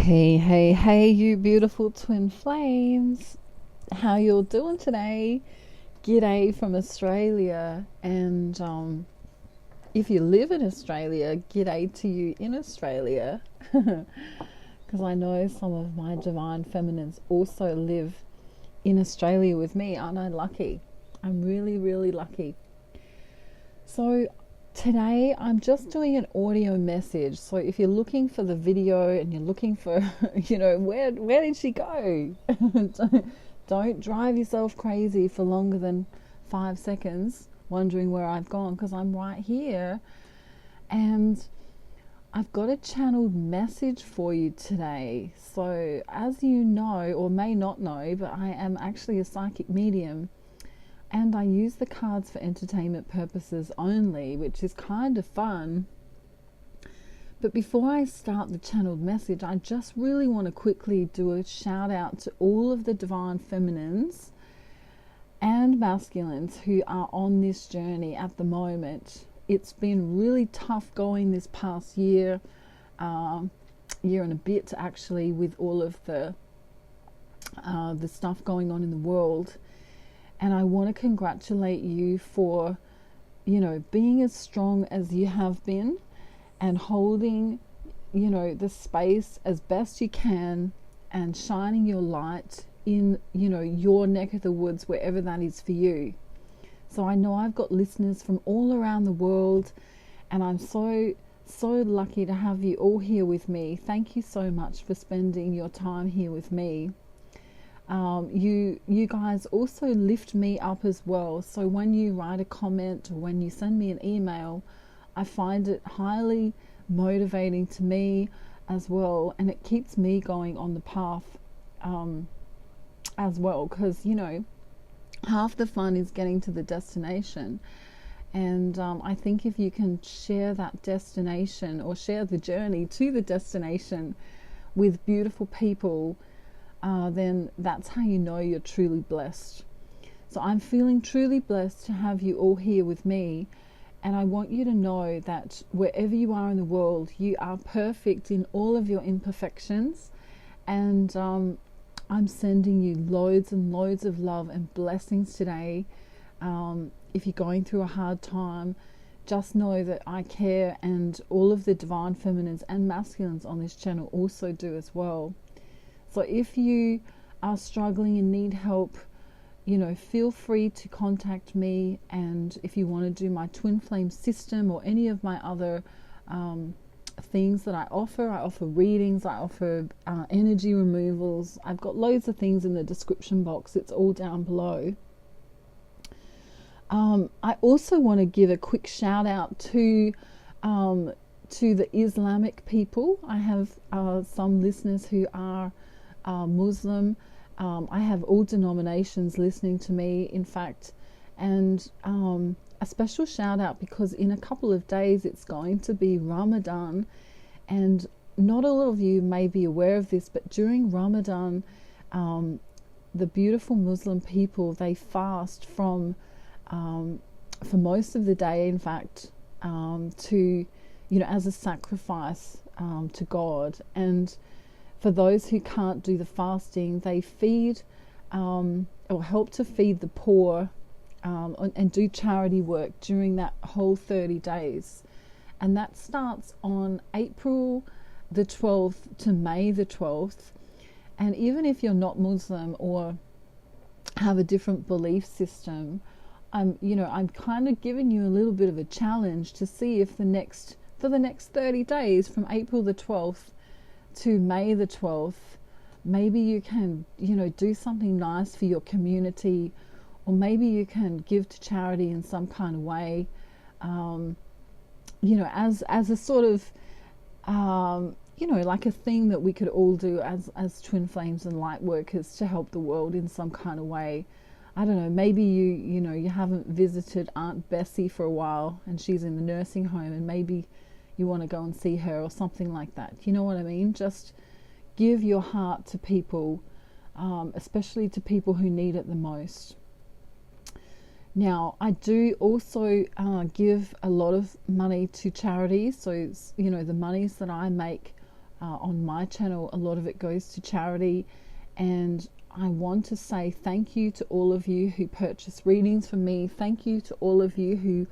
Hey, you beautiful twin flames. How you all doing today? G'day from Australia. And if you live in Australia, g'day to you in Australia. Because I know some of my divine feminines also live in Australia with me. Aren't I lucky? I'm really, really lucky. So today I'm just doing an audio message. So if you're looking for the video and you're looking for, where did she go? don't drive yourself crazy for longer than 5 seconds wondering where I've gone, because I'm right here and I've got a channeled message for you today. So as you know, or may not know, but I am actually a psychic medium. And I use the cards for entertainment purposes only, which is kind of fun. But before I start the channeled message, I just really want to quickly do a shout out to all of the divine feminines and masculines who are on this journey at the moment. It's been really tough going this past year and a bit actually, with all of the stuff going on in the world. And I want to congratulate you for, being as strong as you have been and holding, the space as best you can and shining your light in, your neck of the woods, wherever that is for you. So I know I've got listeners from all around the world, and I'm so lucky to have you all here with me. Thank you so much for spending your time here with me. You guys also lift me up as well. So when you write a comment or when you send me an email, I find it highly motivating to me as well, and it keeps me going on the path as well, because half the fun is getting to the destination. And I think if you can share that destination, or share the journey to the destination with beautiful people, then that's how you know you're truly blessed. So I'm feeling truly blessed to have you all here with me, and I want you to know that wherever you are in the world, you are perfect in all of your imperfections, and I'm sending you loads and loads of love and blessings today. If you're going through a hard time, just know that I care, and all of the divine feminines and masculines on this channel also do as well. So if you are struggling and need help, feel free to contact me. And if you want to do my twin flame system or any of my other things that I offer readings, I offer energy removals. I've got loads of things in the description box. It's all down below. I also want to give a quick shout out to the Islamic people. I have some listeners who are Muslim. I have all denominations listening to me, in fact, and a special shout out because in a couple of days it's going to be Ramadan, and not a lot of you may be aware of this, but during Ramadan, the beautiful Muslim people, they fast for most of the day, in fact, to as a sacrifice to God. And for those who can't do the fasting, they feed or help to feed the poor and do charity work during that whole 30 days. And that starts on April the 12th to May the 12th. And even if you're not Muslim or have a different belief system, I'm kind of giving you a little bit of a challenge to see if for the next 30 days from April the 12th to May the 12th, maybe you can, do something nice for your community, or maybe you can give to charity in some kind of way, as a sort of, like a thing that we could all do as twin flames and light workers to help the world in some kind of way. I don't know, maybe you haven't visited Aunt Bessie for a while and she's in the nursing home, and maybe you want to go and see her or something like that. You know what I mean? Just give your heart to people, especially to people who need it the most. Now, I do also give a lot of money to charities. So, the monies that I make on my channel. A lot of it goes to charity, and I want to say thank you to all of you who purchase readings from me. Thank you to all of you who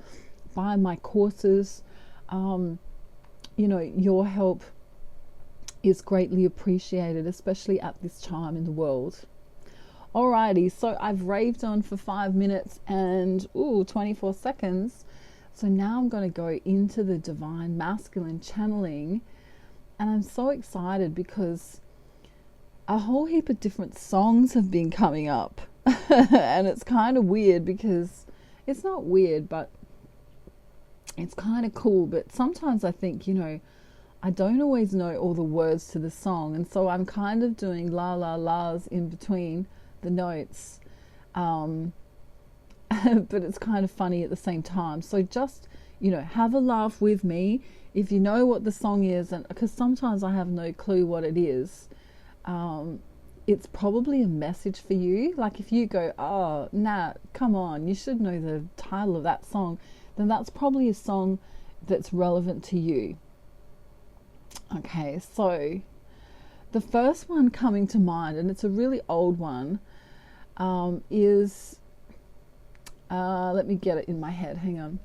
buy my courses. Your help is greatly appreciated, especially at this time in the world. Alrighty, so I've raved on for 5 minutes and 24 seconds. So now I'm going to go into the divine masculine channeling, and I'm so excited because a whole heap of different songs have been coming up. And it's kind of weird, because it's not weird, but it's kind of cool. But sometimes I think, I don't always know all the words to the song, and so I'm kind of doing la la la's in between the notes, but it's kind of funny at the same time. So just have a laugh with me if you know what the song is, and because sometimes I have no clue what it is. It's probably a message for you. Like if you go, oh nah, come on, you should know the title of that song, then that's probably a song that's relevant to you. Okay, so the first one coming to mind, and it's a really old one, is let me get it in my head, hang on.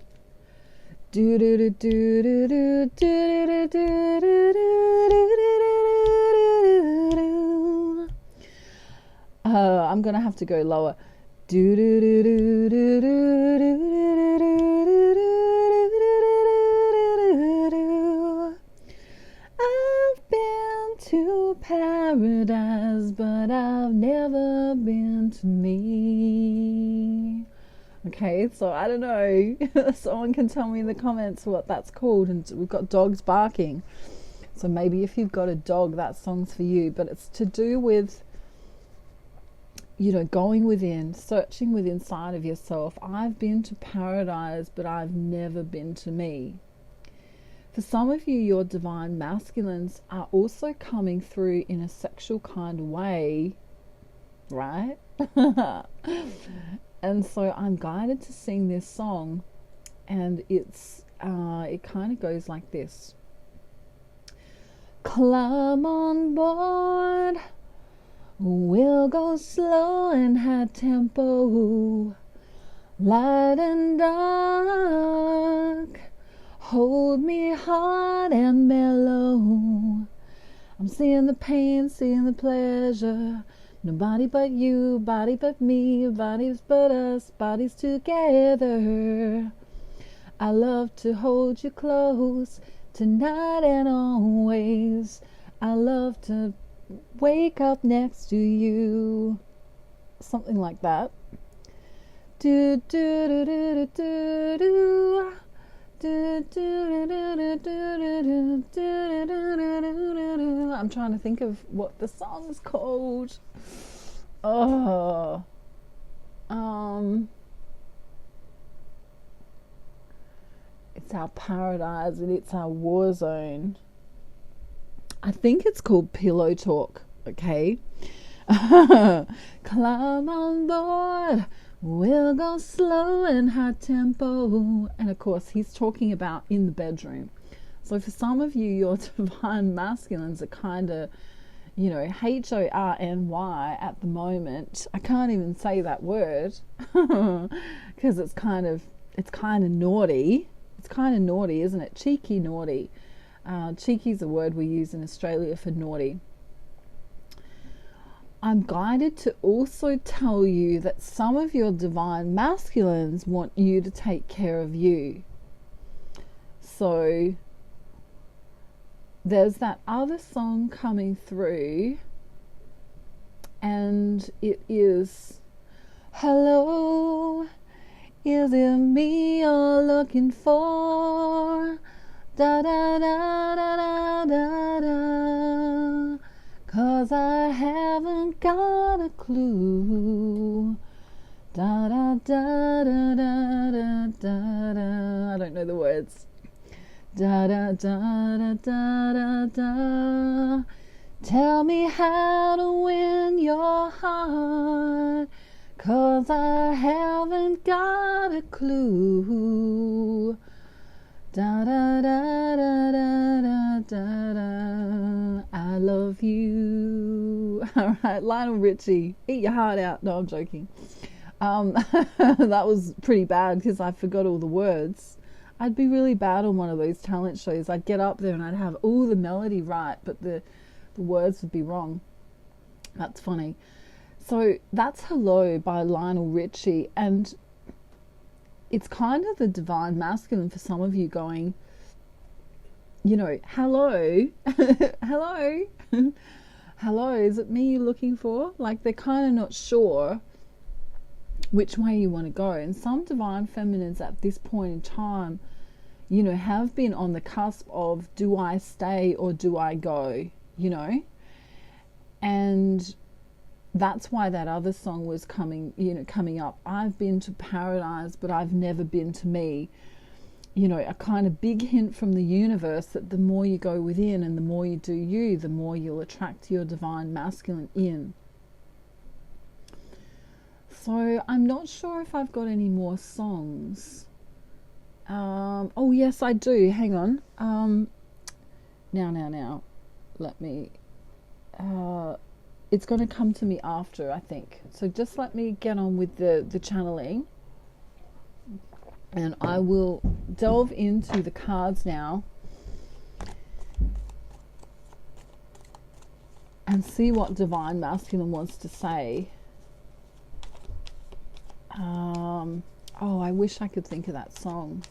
I'm gonna have to go lower. I've been to paradise, but I've never been to me. Okay, so I don't know. Someone can tell me in the comments what that's called. And we've got dogs barking. So maybe if you've got a dog, that song's for you. But it's to do with, going within, searching within inside of yourself. I've been to paradise, but I've never been to me. For some of you, your divine masculines are also coming through in a sexual kind of way, right? And so I'm guided to sing this song, and it kind of goes like this. Climb on board, we'll go slow and high tempo, light and dark, hold me hard and mellow. I'm seeing the pain, seeing the pleasure. Nobody but you, body but me, bodies but us, bodies together. I love to hold you close, tonight and always. I love to wake up next to you. Something like that. Do do do do do do. I'm trying to think of what the song's called. It's our paradise and it's our war zone. I think it's called Pillow Talk. Okay. Climb on board, we'll go slow and high tempo. And of course he's talking about in the bedroom. So for some of you, your divine masculines are kind of, HORNY at the moment. I can't even say that word because it's kind of naughty. It's kind of naughty, isn't it? Cheeky naughty. Cheeky is a word we use in Australia for naughty. I'm guided to also tell you that some of your divine masculines want you to take care of you. So there's that other song coming through, and it is, hello, is it me you're looking for? Da da da da da da da. 'Cause I haven't got a clue. Da da da da da da da da. I don't know the words. Da da da da da da da. Tell me how to win your heart. 'Cause I haven't got a clue. Da da da da da da da da. love you. All right, Lionel Richie, eat your heart out. No, I'm joking. That was pretty bad because I forgot all the words. I'd be really bad on one of those talent shows. I'd get up there and I'd have all the melody right, but the words would be wrong. That's funny. So that's Hello by Lionel Richie, and it's kind of the divine masculine for some of you going, you know, hello, hello, hello, is it me you're looking for? Like, they're kind of not sure which way you want to go. And some divine feminines at this point in time, you know, have been on the cusp of, do I stay or do I go, you know? And that's why that other song was coming up. I've been to paradise, but I've never been to me. You know, a kind of big hint from the universe that the more you go within and the more you do you, the more you'll attract your divine masculine in. So I'm not sure if I've got any more songs. Oh yes, I do. Hang on. Now. Let me. It's going to come to me after, I think. So just let me get on with the channeling. And I will delve into the cards now and see what Divine Masculine wants to say. Oh, I wish I could think of that song.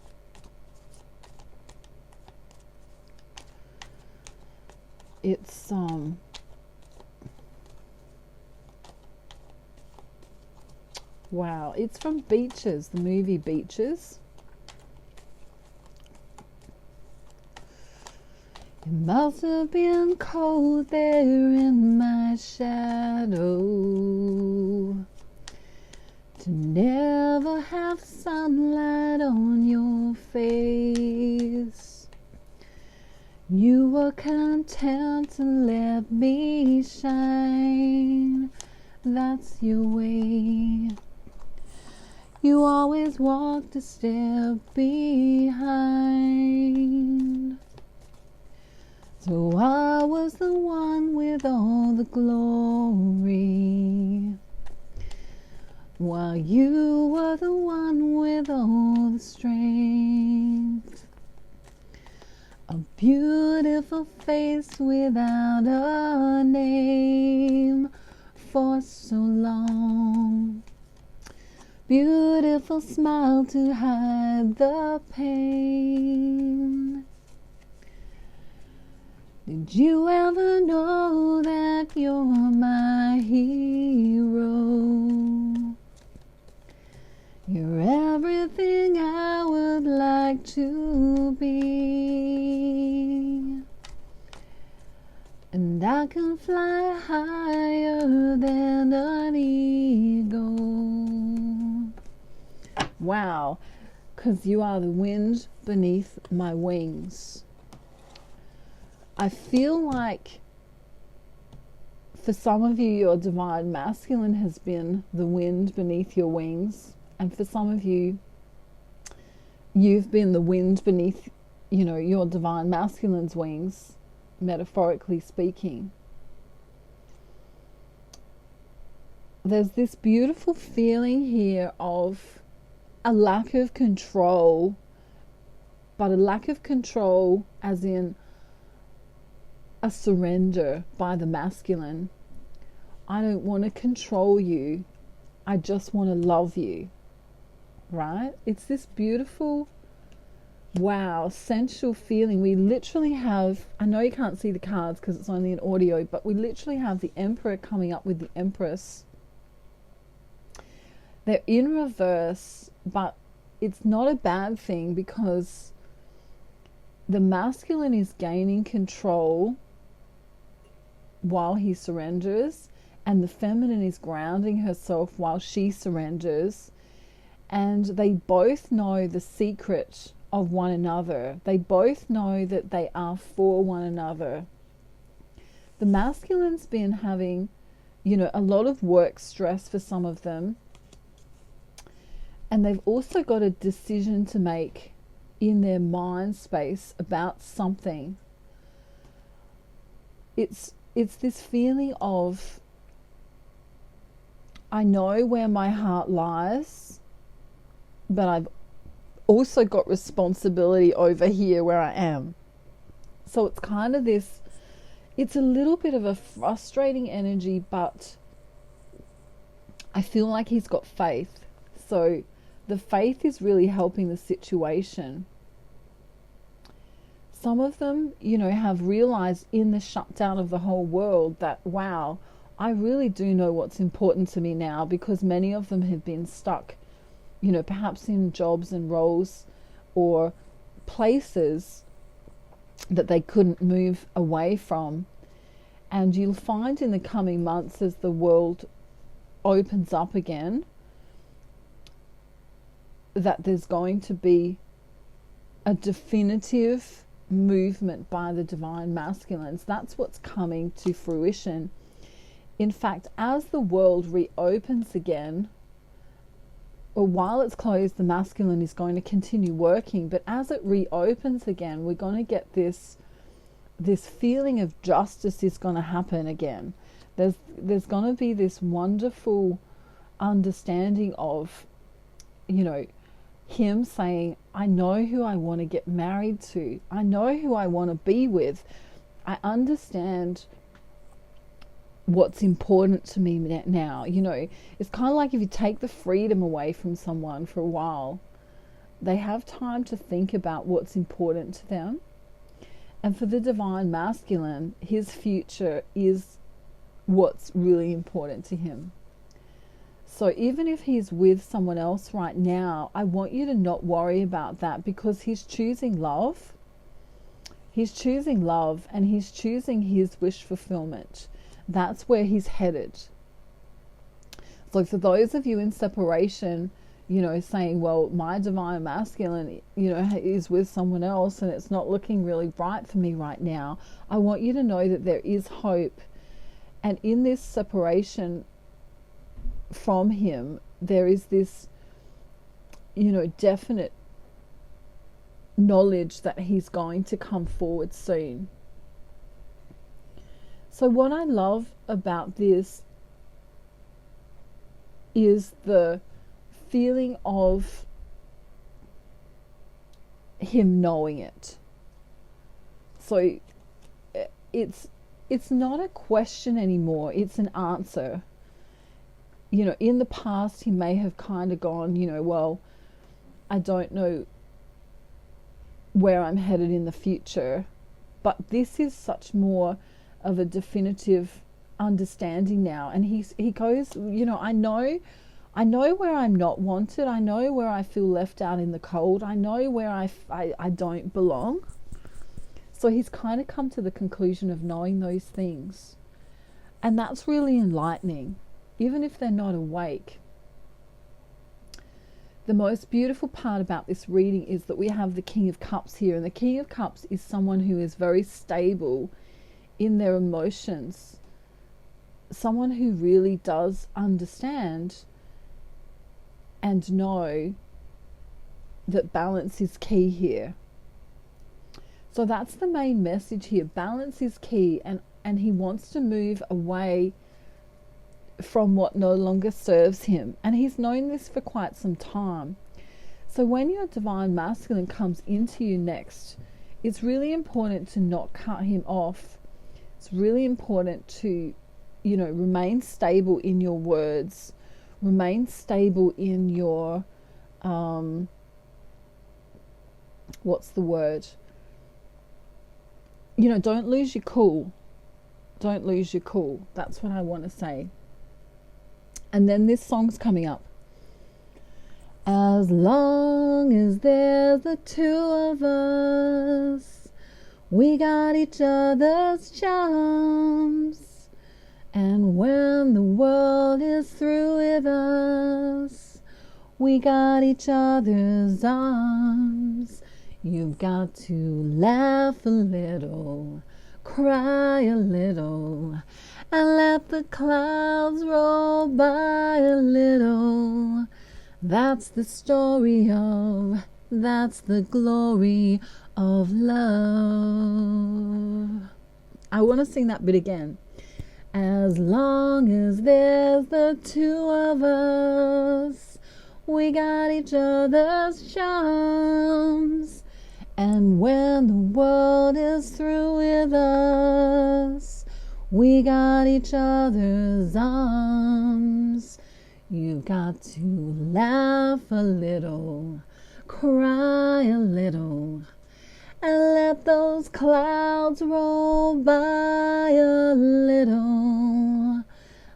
It's wow, it's from Beaches, the movie Beaches. It must have been cold there in my shadow to never have sunlight on your face. You were content to let me shine. That's your way. You always walked a step behind. So I was the one with all the glory, while you were the one with all the strength. A beautiful face without a name for so long. Beautiful smile to hide the pain. Did you ever know that you're my hero? You're everything I would like to be. And I can fly higher than an eagle. Wow, 'cause you are the wind beneath my wings. I feel like for some of you, your divine masculine has been the wind beneath your wings. And for some of you, you've been the wind beneath, you know, your divine masculine's wings, metaphorically speaking. There's this beautiful feeling here of a lack of control, but a lack of control as in a surrender by the masculine. I don't want to control you. I just want to love you. Right? It's this beautiful, wow, sensual feeling. We literally have, I know you can't see the cards because it's only an audio, but we literally have the Emperor coming up with the Empress. They're in reverse, but it's not a bad thing because the masculine is gaining control while he surrenders, and the feminine is grounding herself while she surrenders. And they both know the secret of one another. They both know that they are for one another. The masculine's been having, you know, a lot of work stress for some of them. And they've also got a decision to make in their mind space about something. It's it's this feeling of, I know where my heart lies, but I've also got responsibility over here where I am. So it's kind of this, it's a little bit of a frustrating energy, but I feel like he's got faith. So the faith is really helping the situation. Some of them, have realized in the shutdown of the whole world that, wow, I really do know what's important to me now, because many of them have been stuck, perhaps in jobs and roles or places that they couldn't move away from. And you'll find in the coming months, as the world opens up again, that there's going to be a definitive movement by the divine masculines. That's what's coming to fruition. In fact, as the world reopens again, or while it's closed, the masculine is going to continue working, but as it reopens again, we're going to get this feeling of justice is going to happen again. There's going to be this wonderful understanding of, him saying, I know who I want to get married to. I know who I want to be with. I understand what's important to me now. It's kind of like if you take the freedom away from someone for a while, they have time to think about what's important to them. And for the divine masculine, his future is what's really important to him. So even if he's with someone else right now, I want you to not worry about that, because he's choosing love. He's choosing love, and he's choosing his wish fulfillment. That's where he's headed. So for those of you in separation, saying, well, my divine masculine, is with someone else and it's not looking really bright for me right now, I want you to know that there is hope. And in this separation from him, there is this, definite knowledge that he's going to come forward soon. So what I love about this is the feeling of him knowing it. So it's not a question anymore, it's an answer. In the past he may have kind of gone, well, I don't know where I'm headed in the future, but this is such more of a definitive understanding now. And he goes, I know where I'm not wanted. I know where I feel left out in the cold. I know where I don't belong. So he's kind of come to the conclusion of knowing those things. And that's really enlightening, even if they're not awake. The most beautiful part about this reading is that we have the King of Cups here. And the King of Cups is someone who is very stable in their emotions. Someone who really does understand and know that balance is key here. So that's the main message here. Balance is key, and he wants to move away from what no longer serves him. And he's known this for quite some time. So when your divine masculine comes into you next, it's really important to not cut him off. It's really important to, remain stable in your words, remain stable in your, what's the word? Don't lose your cool. Don't lose your cool. That's what I want to say. And then this song's coming up. As long as there's the two of us, we got each other's charms. And when the world is through with us, we got each other's arms. You've got to laugh a little, cry a little, and let the clouds roll by a little. That's the story of, that's the glory of love. I want to sing that bit again. As long as there's the two of us, we got each other's charms. And when the world is through with us, we got each other's arms. You've got to laugh a little, cry a little, and let those clouds roll by a little.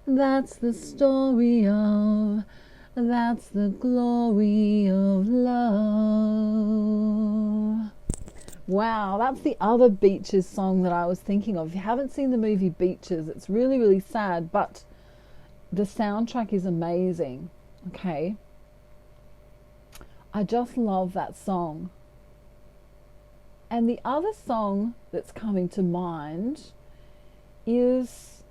That's the story of, that's the glory of love. Wow, that's the other Beaches song that I was thinking of. If you haven't seen the movie Beaches, it's really, really sad, but the soundtrack is amazing. Okay, I just love that song. And the other song that's coming to mind is,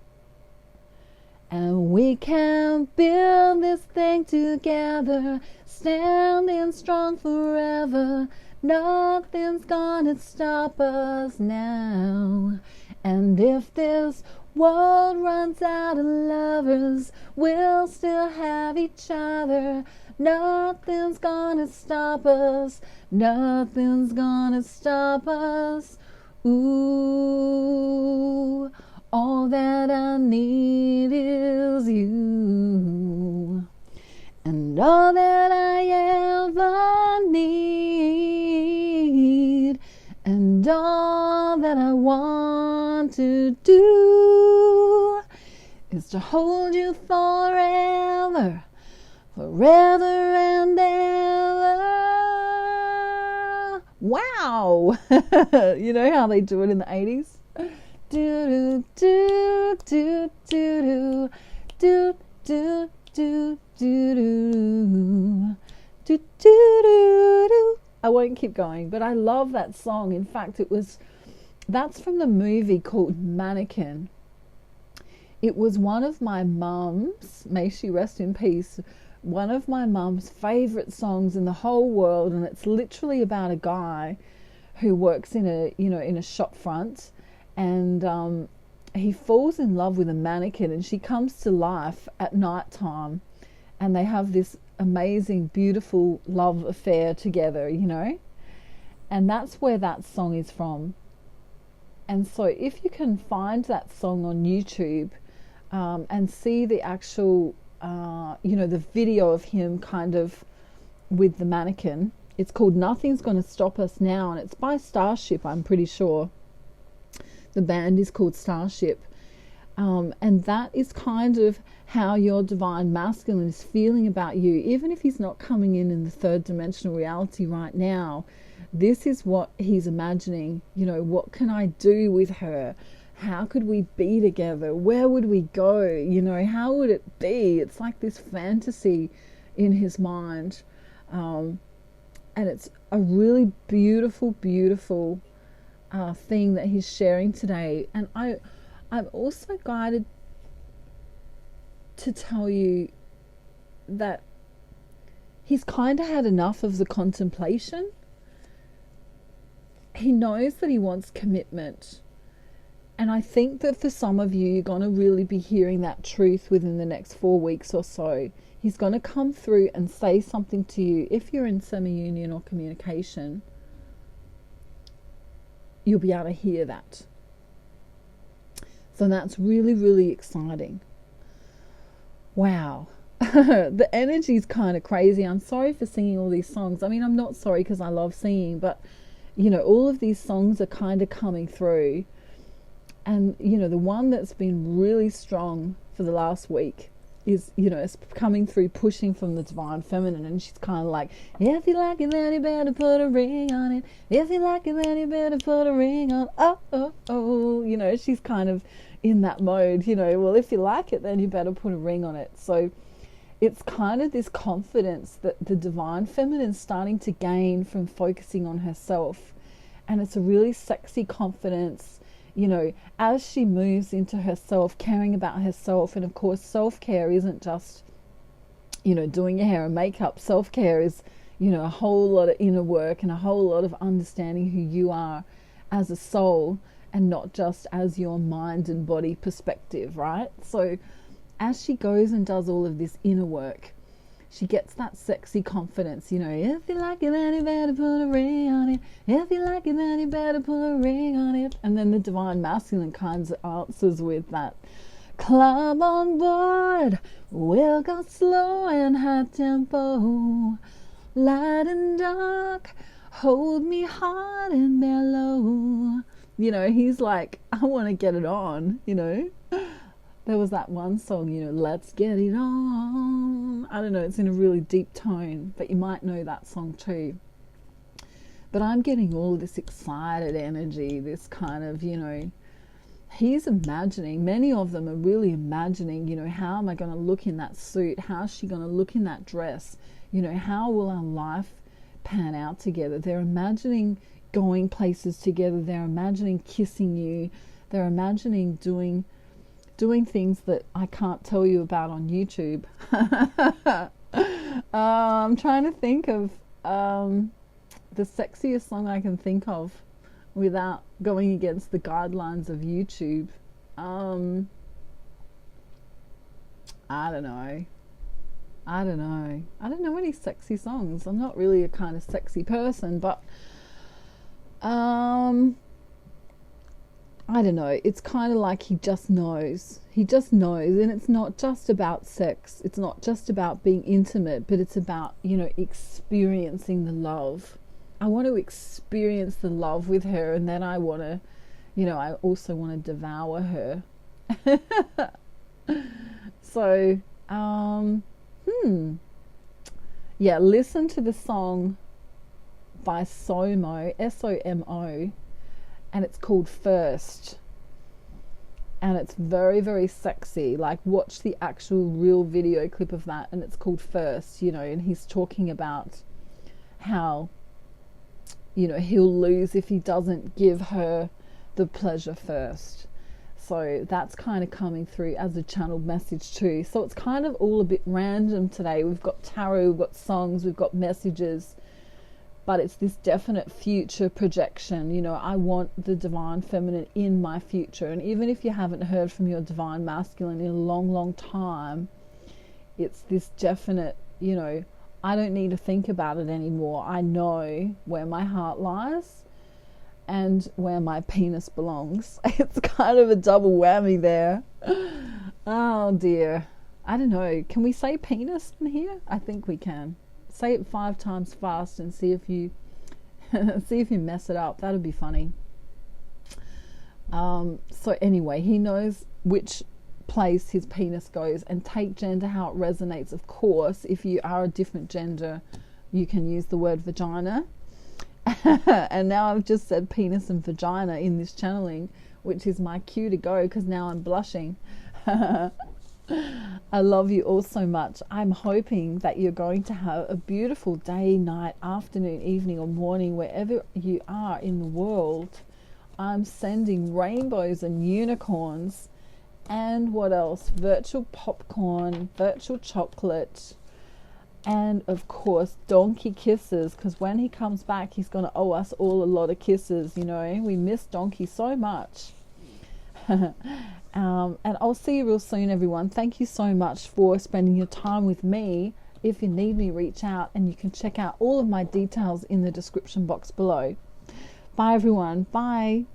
and we can build this thing together, standing strong forever. Nothing's gonna stop us now. And if this world runs out of lovers, we'll still have each other. Nothing's gonna stop us. Nothing's gonna stop us. Ooh, all that I need is you. And all that I ever need, and all that I want to do, is to hold you forever, forever and ever. Wow. You know how they do it in the 80s? Do do do do do do do do do do do do. I won't keep going, but I love that song. In fact, that's from the movie called Mannequin. It was one of my mum's, may she rest in peace, one of my mum's favorite songs in the whole world, and it's literally about a guy who works in a shop front, and he falls in love with a mannequin, and she comes to life at night time, and they have this amazing, beautiful love affair together, and that's where that song is from. And so if you can find that song on YouTube and see the actual the video of him kind of with the mannequin, it's called Nothing's Gonna Stop Us Now, and it's by Starship. I'm pretty sure the band is called Starship. And that is kind of how your divine masculine is feeling about you. Even if he's not coming in the third dimensional reality right now, this is what he's imagining. What can I do with her? How could we be together? Where would we go? How would it be? It's like this fantasy in his mind. And it's a really beautiful, beautiful thing that he's sharing today. And I'm also guided to tell you that he's kind of had enough of the contemplation. He knows that he wants commitment. And I think that for some of you, you're going to really be hearing that truth within the next 4 weeks or so. He's going to come through and say something to you. If you're in semi-union or communication, you'll be able to hear that. So that's really, really exciting. Wow. The energy is kind of crazy. I'm sorry for singing all these songs. I mean, I'm not sorry because I love singing, but, all of these songs are kind of coming through. And, the one that's been really strong for the last week is, it's coming through, pushing from the divine feminine. And she's kind of like, if you like it, then you better put a ring on it. If you like it, then you better put a ring on. Oh, oh, oh. She's kind of in that mode, well, if you like it, then you better put a ring on it. So it's kind of this confidence that the divine feminine is starting to gain from focusing on herself. And it's a really sexy confidence, as she moves into herself, caring about herself. And of course, self-care isn't just, doing your hair and makeup. Self-care is, a whole lot of inner work and a whole lot of understanding who you are as a soul and not just as your mind and body perspective, right? So as she goes and does all of this inner work, she gets that sexy confidence, you know, if you like it, then you better put a ring on it. If you like it, then you better put a ring on it. And then the divine masculine kinds of answers with that, climb on board, we'll go slow and high tempo, light and dark, hold me hard and mellow. You know, he's like, I want to get it on, you know. There was that one song, you know, let's get it on. I don't know, it's in a really deep tone, but you might know that song too. But I'm getting all this excited energy, this kind of, you know, he's imagining, many of them are really imagining, you know, how am I going to look in that suit? How's she going to look in that dress? You know, how will our life pan out together? They're imagining going places together. They're imagining kissing you. They're imagining doing things that I can't tell you about on YouTube. I'm trying to think of the sexiest song I can think of without going against the guidelines of YouTube. I don't know. I don't know any sexy songs. I'm not really a kind of sexy person, but I don't know, it's kind of like he just knows, and it's not just about sex, it's not just about being intimate, but it's about, you know, experiencing the love. I want to experience the love with her, and then I want to, you know, I also want to devour her. So, yeah, listen to the song by Somo, S-O-M-O, and it's called First, and it's very, very sexy. Like, watch the actual real video clip of that, and it's called First, you know, and he's talking about how, you know, he'll lose if he doesn't give her the pleasure first. So that's kind of coming through as a channeled message too. So it's kind of all a bit random today. We've got tarot, we've got songs, we've got messages, but it's this definite future projection. You know, I want the divine feminine in my future. And even if you haven't heard from your divine masculine in a long, long time, it's this definite, you know, I don't need to think about it anymore. I know where my heart lies and where my penis belongs. It's kind of a double whammy there. Oh dear. I don't know. Can we say penis in here? I think we can. Say it 5 times fast and see if you mess it up. That'll be funny. So anyway, he knows which place his penis goes, and take gender how it resonates. Of course, if you are a different gender, you can use the word vagina. And now I've just said penis and vagina in this channeling, which is my cue to go, because now I'm blushing. I love you all so much. I'm hoping that you're going to have a beautiful day, night, afternoon, evening, or morning, wherever you are in the world. I'm sending rainbows and unicorns, and what else? Virtual popcorn, virtual chocolate, and of course donkey kisses, because when he comes back he's going to owe us all a lot of kisses. You know, we miss Donkey so much. And I'll see you real soon, everyone. Thank you so much for spending your time with me. If you need me, reach out, and you can check out all of my details in the description box below. Bye everyone. Bye.